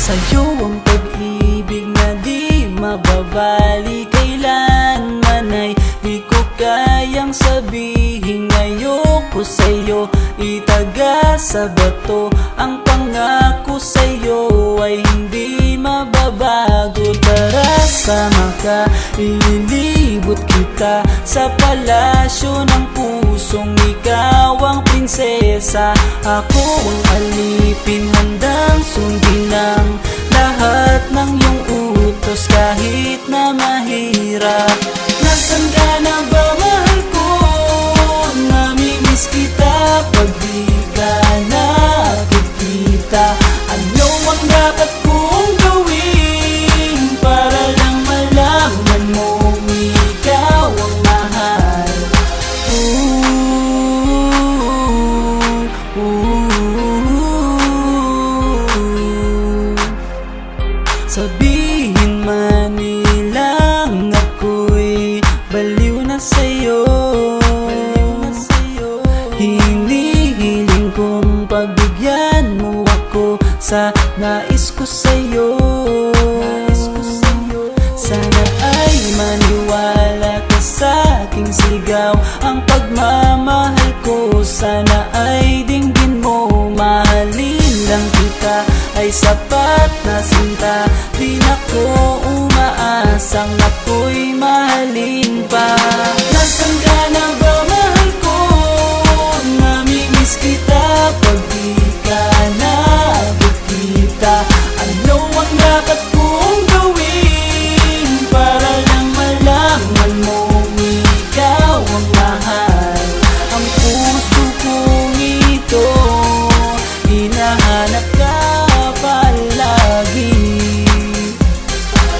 Sa'yo ang pag-ibig na di mababali, kailanman ay di ko kayang sabihin. Ayoko sa'yo itaga sa bato, ang pangako sa'yo ay hindi mababago. Tara, sama ka, ililibot kita sa palasyo ng pusong ikaw ang prinsesa. Ako ang alipin, handang sundin ang lahat ng iyong utos kahit na mahirap. Nasaan ka na ba, mahal ko? Namimiss kita pag di ka nakikita. Ano ang dapat kong gawin para lang malaman mong ikaw ang mahal? Sabihin man nilang ako'y baliw na sa'yo, hinihiling kong pagbigyan mo ako sa nais ko sa'yo. Sana ay maniwala ka sa aking sigaw, ang pagmamahal ko sana ay dinggin mo. Mahalin lang kita ay sapat na sinta, di na ko umaasang ako'y mahalin pa. Nasaan ka na ba, mahal ko? Namimiss kita pag di ka nakikita. Ano ang dapat kong gawin para lang malaman mong ikaw ang mahal? Ang puso kong ito hinahanap ka palagi,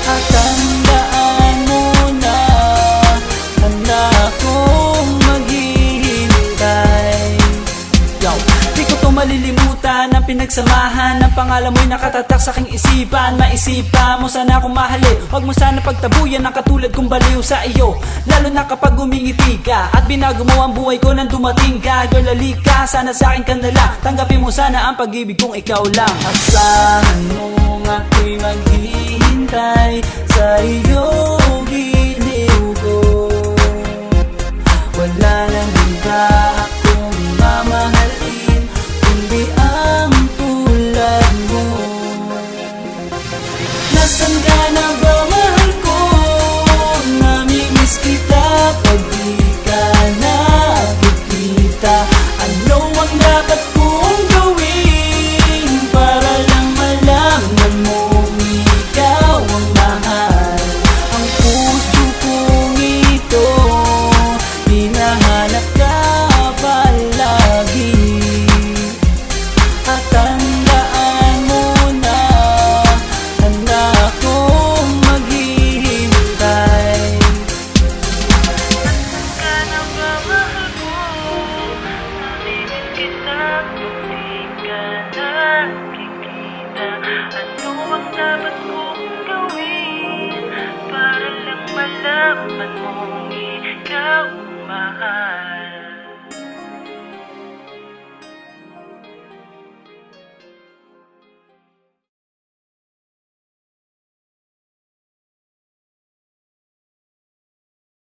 at tandaan mo na handa akong maghihintay. Yo, di ko to malilimutan ang pinagsamahan, ang pangalan mo'y nakatatak sa aking isipan. Maisipan mo sana akong mahalin, huwag mo sana pagtabuyan ang katulad kong baliw sa iyo. Lalo na kapag umingiti ka at binago mo ang buhay ko nang dumating ka. Girl, halika, sana sa akin ka na lang, tanggapin mo sana ang pag-ibig kong ikaw lang. Asahan mo ako'y maghihintay sa iyong giliw ko. Wala nang iba akong mamahalin kundi ang tulad mo. Nasaan ka na ba, mahal ko? Namimiss kita pag di ka nakikita. Ano ang dapat kong gawin para lang malaman mong ikaw ang mahal? Ang puso kong ito hinahanap ka palagi, at tandaan mo na handa akong maghihintay. Nasaan ka na ba, mahal ko? Namimiss kita kung di ka nakikita. Ano ang dapat kong gawin para lang malaman mong ikaw ang mahal?